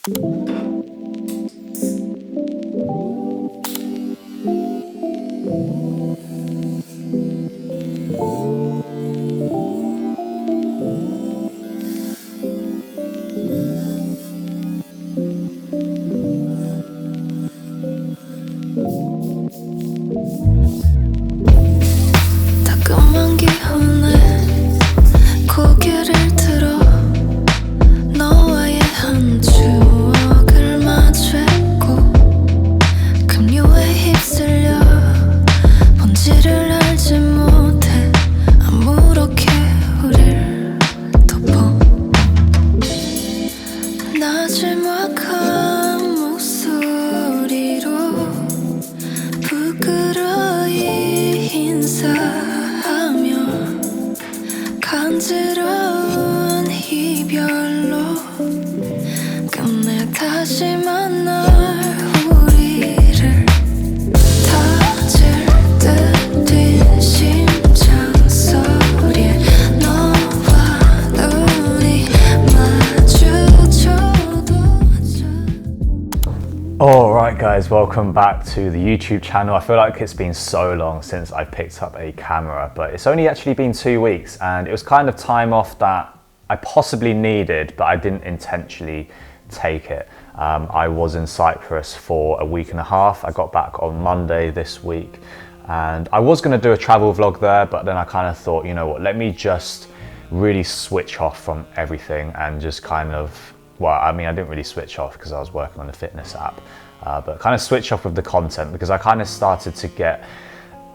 따끔한 기운에 고개를 들어 너와의 한 추억을 마주했고 급류에 휩쓸려 본질을 알지 못해 아무렇게 우릴 덮어 나지막한 목소리로 부끄러이 인사하며 간지러운 이별로 끝내 다시 만날 우리를 터질 듯 뛴 심장 소리에 너와 눈이 마주쳐도 Alright guys, welcome back to the YouTube channel. I feel like it's been so long since I picked up a camera, but it's only actually been 2 weeks and it was kind of time off that I possibly needed, but I didn't intentionally take it. I was in Cyprus for a week and a half. I got back on Monday this week and I was going to do a travel vlog there, but then I kind of thought, you know what, let me just really switch off from everything and just kind of, well, I mean, I didn't really switch off because I was working on a fitness app, but kind of switch off with the content because I kind of started to get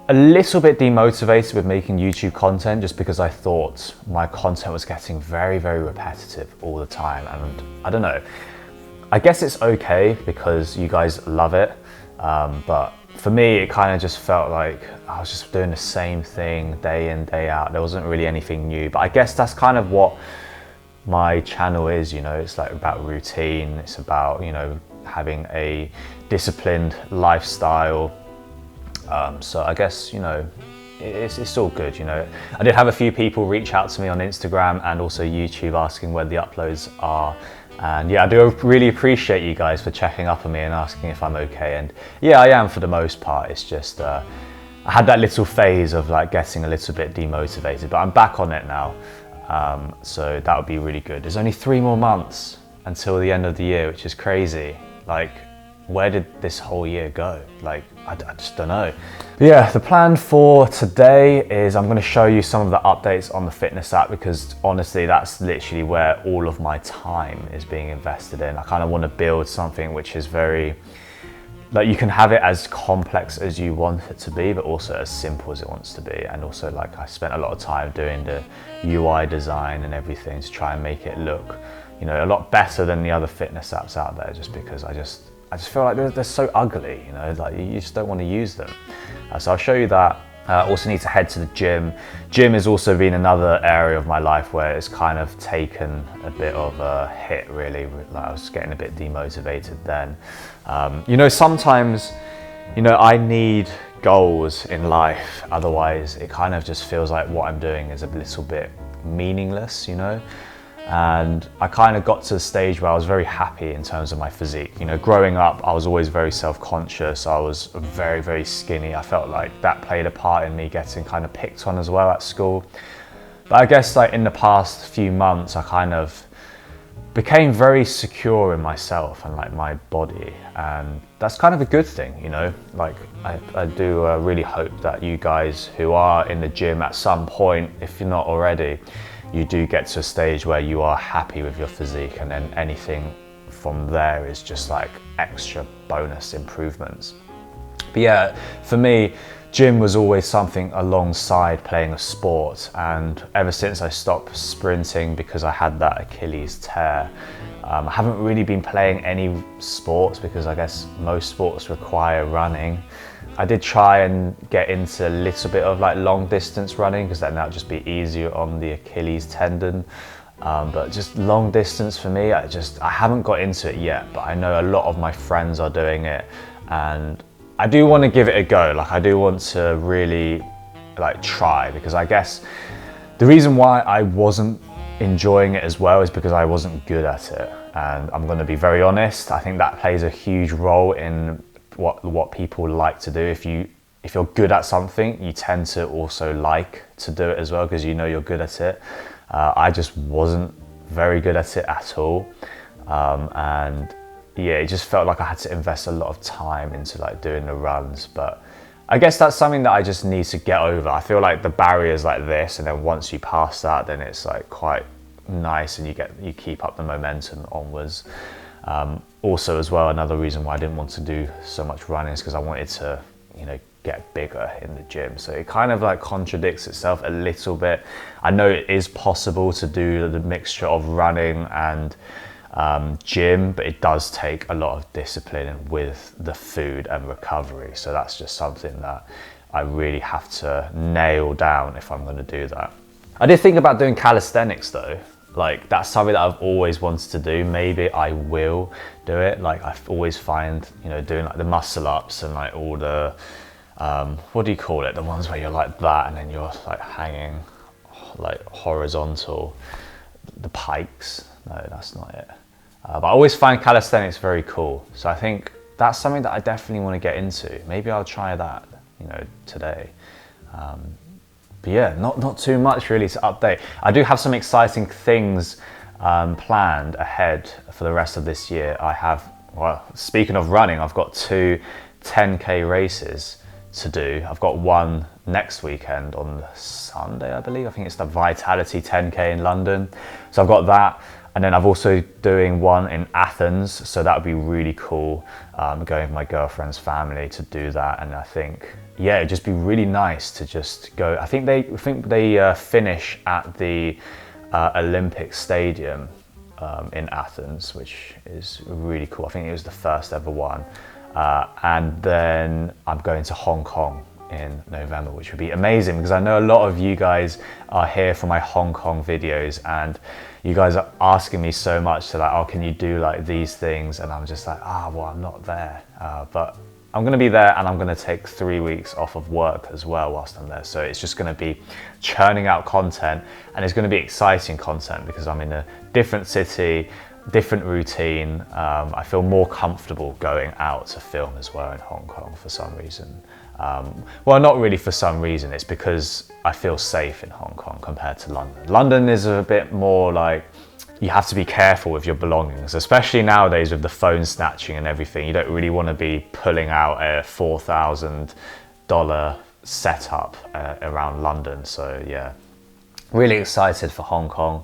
a little bit demotivated with making YouTube content just because I thought my content was getting very, very repetitive all the time. And I don't know, I guess it's okay because you guys love it. But for me, it kind of just felt like I was just doing the same thing day in, day out. There wasn't really anything new, but I guess that's kind of what my channel is, you know, it's like about routine. It's about, you know, having a disciplined lifestyle. So I guess, you know, it's all good, you know. I did have a few people reach out to me on Instagram and also YouTube asking where the uploads are. And yeah, I do really appreciate you guys for checking up on me and asking if I'm okay. And yeah, I am for the most part. It's just, I had that little phase of like getting a little bit demotivated, but I'm back on it now. So that would be really good. There's only 3 more months until the end of the year, which is crazy. Like, where did this whole year go? Like, I just don't know. But yeah, the plan for today is I'm going to show you some of the updates on the fitness app because honestly, that's literally where all of my time is being invested in. I kind of want to build something which is very, like, you can have it as complex as you want it to be, but also as simple as it wants to be. And also, like, I spent a lot of time doing the UI design and everything to try and make it look, you know, a lot better than the other fitness apps out there, just because I just feel like they're so ugly, you know, like you just don't want to use them. So I'll show you that. Also need to head to the gym. Gym has also been another area of my life where it's kind of taken a bit of a hit, really. Like I was getting a bit demotivated then. You know, sometimes, you know, I need goals in life. Otherwise, it kind of just feels like what I'm doing is a little bit meaningless, you know? And I kind of got to the stage where I was very happy in terms of my physique. You know, growing up, I was always very self-conscious. I was very, very skinny. I felt like that played a part in me getting kind of picked on as well at school. But I guess like in the past few months, I kind of became very secure in myself and like my body. And that's kind of a good thing, you know? Like I do really hope that you guys who are in the gym at some point, if you're not already, you do get to a stage where you are happy with your physique, and then anything from there is just like extra bonus improvements. But yeah, for me, gym was always something alongside playing a sport, and ever since I stopped sprinting because I had that Achilles tear, I haven't really been playing any sports because I guess most sports require running. I did try and get into a little bit of like long distance running because then that would just be easier on the Achilles tendon. But just long distance for me, I haven't got into it yet, but I know a lot of my friends are doing it and I do want to give it a go. Like I do want to really like try, because I guess the reason why I wasn't enjoying it as well is because I wasn't good at it. And I'm going to be very honest, I think that plays a huge role in what people like to do. If you're good at something, you tend to also like to do it as well, because you know you're good at it. I just wasn't very good at it at all. And yeah, it just felt like I had to invest a lot of time into like doing the runs. But I guess that's something that I just need to get over. I feel like the barrier's like this, and then once you pass that, then it's like quite nice, and you keep up the momentum onwards. Also as well, another reason why I didn't want to do so much running is because I wanted to, get bigger in the gym. So it kind of like contradicts itself a little bit. I know it is possible to do the mixture of running and gym, but it does take a lot of discipline with the food and recovery. So that's just something that I really have to nail down if I'm going to do that. I did think about doing calisthenics though. Like, that's something that I've always wanted to do. Maybe I will do it. Like, I always find, doing like the muscle ups and like all the, what do you call it? The ones where you're like that and then you're like hanging like horizontal. The pikes. No, that's not it. But I always find calisthenics very cool. So I think that's something that I definitely want to get into. Maybe I'll try that, today. But yeah, not too much really to update. I do have some exciting things planned ahead for the rest of this year. Well, speaking of running, I've got 2 10K races to do. I've got one next weekend on Sunday, I believe. I think it's the Vitality 10K in London. So I've got that. And then I'm also doing one in Athens. So that would be really cool, going with my girlfriend's family to do that. And I think, yeah, it'd just be really nice to just go. I think they finish at the Olympic Stadium in Athens, which is really cool. I think it was the first ever one. And then I'm going to Hong Kong in November, which would be amazing, because I know a lot of you guys are here for my Hong Kong videos, and you guys are asking me so much to like, oh, can you do like these things? And I'm just like, well, I'm not there. But I'm going to be there, and I'm going to take 3 weeks off of work as well whilst I'm there. So it's just going to be churning out content, and it's going to be exciting content because I'm in a different city, different routine. I feel more comfortable going out to film as well in Hong Kong for some reason. Well, not really for some reason, it's because I feel safe in Hong Kong compared to London. London is a bit more like, you have to be careful with your belongings, especially nowadays with the phone snatching and everything. You don't really want to be pulling out a $4,000 setup around London. So yeah, really excited for Hong Kong.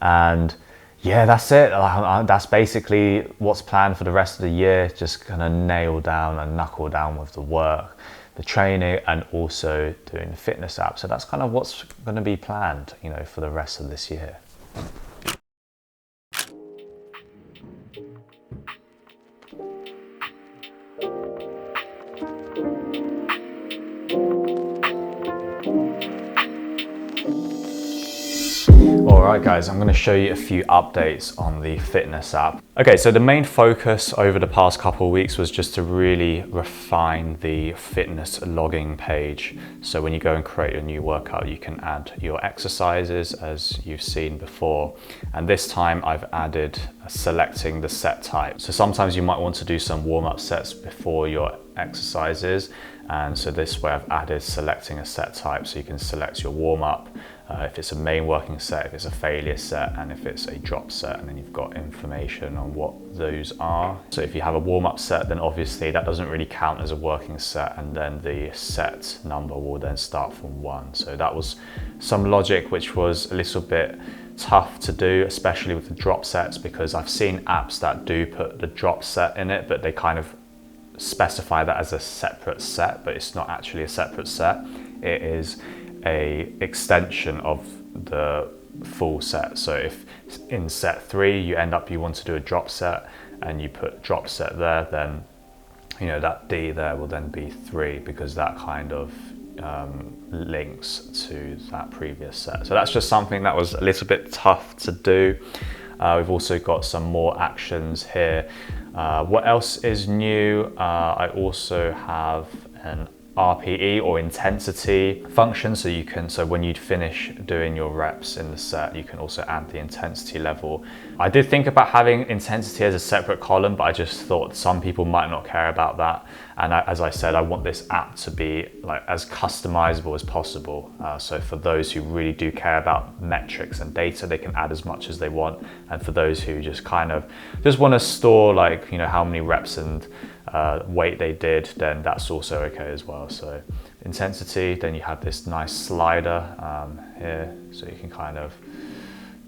And yeah, that's it. That's basically what's planned for the rest of the year. Just gonna nail down and knuckle down with the work, the training, and also doing the fitness app. So that's kind of what's gonna be planned, for the rest of this year. Alright guys, I'm going to show you a few updates on the fitness app. Okay, so the main focus over the past couple of weeks was just to really refine the fitness logging page. So when you go and create a new workout, you can add your exercises as you've seen before. And this time I've added selecting the set type. So sometimes you might want to do some warm-up sets before your exercises. And so this way I've added selecting a set type, so you can select your warm-up, if it's a main working set, if it's a failure set, and if it's a drop set, and then you've got information on what those are. So if you have a warm-up set, then obviously that doesn't really count as a working set, and then the set number will then start from 1. So that was some logic which was a little bit tough to do, especially with the drop sets, because I've seen apps that do put the drop set in it, but they kind of specify that as a separate set, but it's not actually a separate set. It is a extension of the full set. So if in set 3 you want to do a drop set and you put drop set there, then that D there will then be 3, because that kind of links to that previous set. So that's just something that was a little bit tough to do. We've also got some more actions here. What else is new? I also have an RPE or intensity function, so when you finish doing your reps in the set, you can also add the intensity level. I did think about having intensity as a separate column, but I just thought some people might not care about that. And as I said, I want this app to be like as customizable as possible. So for those who really do care about metrics and data, they can add as much as they want. And for those who just kind of just want to store like, how many reps and weight they did, then that's also okay as well. So intensity, then you have this nice slider here, so you can kind of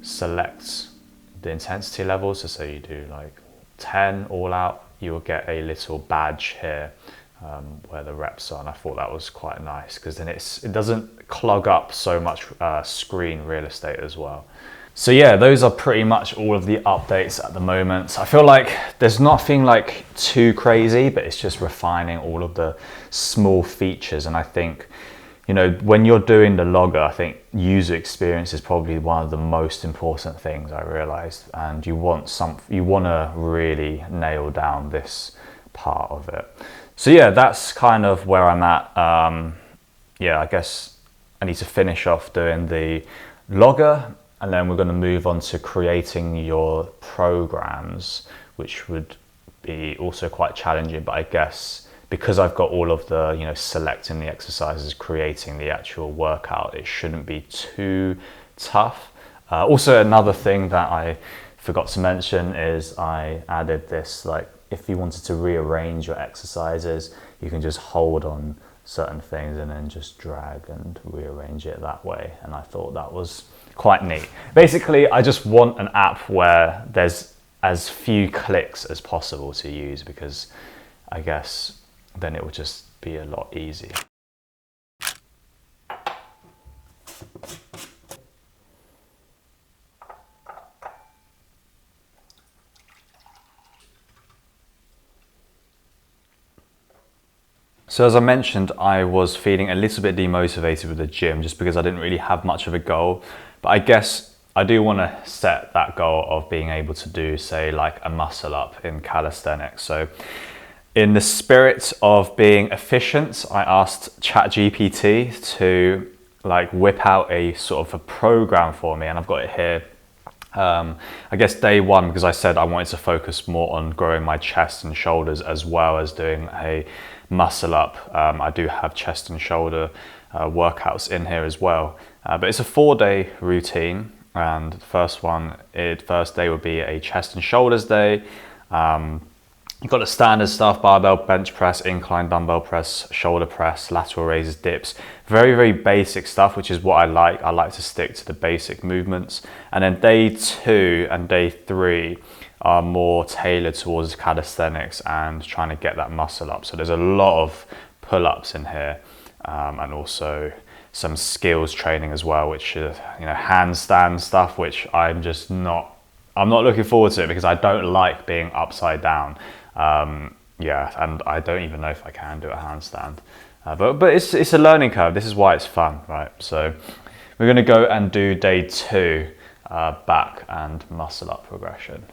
select the intensity levels. So say you do like 10 all out, you'll get a little badge here where the reps are, and I thought that was quite nice because then it doesn't clog up so much screen real estate as well. So yeah, those are pretty much all of the updates at the moment. I feel like there's nothing like too crazy, but it's just refining all of the small features. And I think, when you're doing the logger, I think user experience is probably one of the most important things I realized. And you want to really nail down this part of it. So yeah, that's kind of where I'm at. I guess I need to finish off doing the logger, and then we're going to move on to creating your programs, which would be also quite challenging. But I guess because I've got all of the, selecting the exercises, creating the actual workout, it shouldn't be too tough. Also, another thing that I forgot to mention is I added this, like if you wanted to rearrange your exercises, you can just hold on certain things and then just drag and rearrange it that way. And I thought that was quite neat. Basically, I just want an app where there's as few clicks as possible to use, because I guess then it would just be a lot easier. So as I mentioned, I was feeling a little bit demotivated with the gym just because I didn't really have much of a goal. But I guess I do want to set that goal of being able to do, say, like a muscle up in calisthenics. So in the spirit of being efficient, I asked ChatGPT to like whip out a sort of a program for me, and I've got it here. I guess day one, because I said I wanted to focus more on growing my chest and shoulders as well as doing a muscle up. I do have chest and shoulder workouts in here as well, but it's a 4-day routine, and the first day would be a chest and shoulders day. You've got the standard stuff: barbell, bench press, incline dumbbell press, shoulder press, lateral raises, dips. Very, very basic stuff, which is what I like. I like to stick to the basic movements. And then day 2 and day 3 are more tailored towards calisthenics and trying to get that muscle up. So there's a lot of pull-ups in here, and also some skills training as well, which is, handstand stuff, which I'm not looking forward to it because I don't like being upside down. And I don't even know if I can do a handstand. But it's a learning curve. This is why it's fun, right? So we're going to go and do day 2, back and muscle up progression.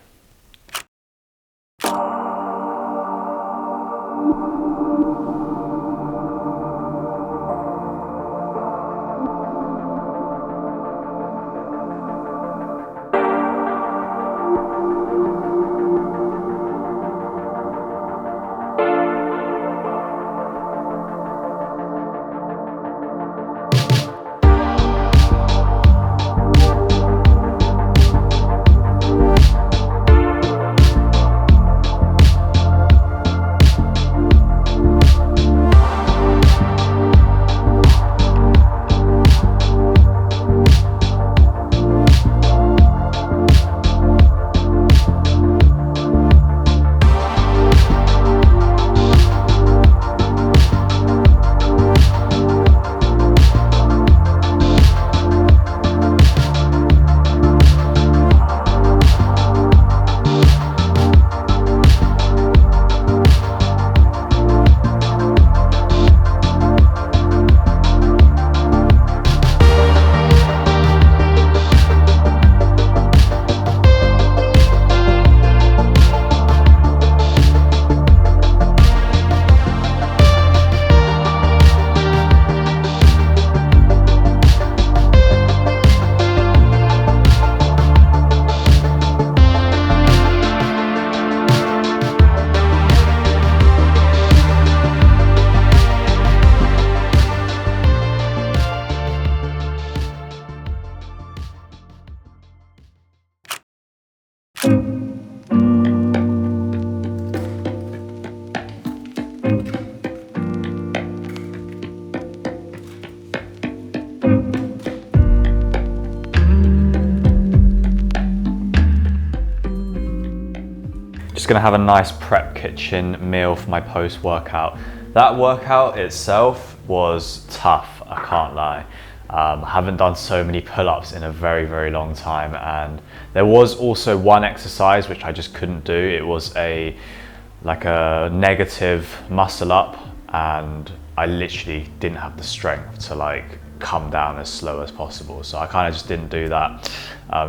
gonna have a nice prep kitchen meal for my post-workout. That workout itself was tough, I can't lie. I haven't done so many pull-ups in a very, very long time, and there was also one exercise which I just couldn't do. It was like a negative muscle up, and I literally didn't have the strength to like come down as slow as possible, so I kind of just didn't do that.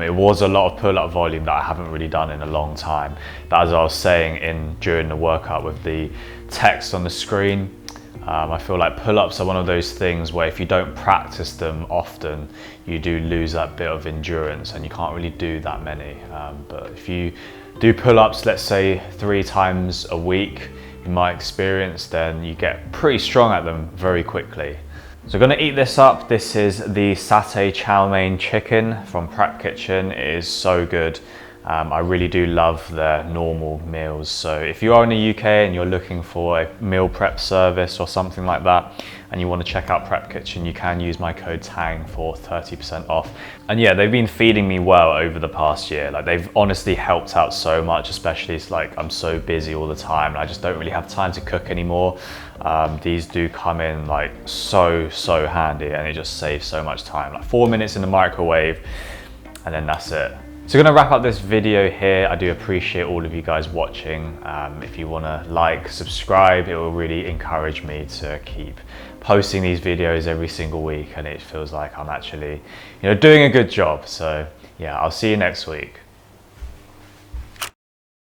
It was a lot of pull-up volume that I haven't really done in a long time, but as I was saying during the workout with the text on the screen, I feel like pull-ups are one of those things where if you don't practice them often, you do lose that bit of endurance and you can't really do that many. But if you do pull-ups, let's say 3 times a week, in my experience, then you get pretty strong at them very quickly. So I'm gonna eat this up. This is the satay chow mein chicken from Prep Kitchen. It is so good. I really do love their normal meals. So if you are in the UK and you're looking for a meal prep service or something like that, and you want to check out Prep Kitchen, you can use my code TANG for 30% off. And yeah, they've been feeding me well over the past year. Like, they've honestly helped out so much, especially it's like I'm so busy all the time and I just don't really have time to cook anymore. These do come in like so handy, and it just saves so much time. Like 4 minutes in the microwave and then that's it. So I'm gonna wrap up this video here. I do appreciate all of you guys watching. If you wanna like, subscribe, it will really encourage me to keep posting these videos every single week, and it feels like I'm actually, doing a good job. So yeah, I'll see you next week.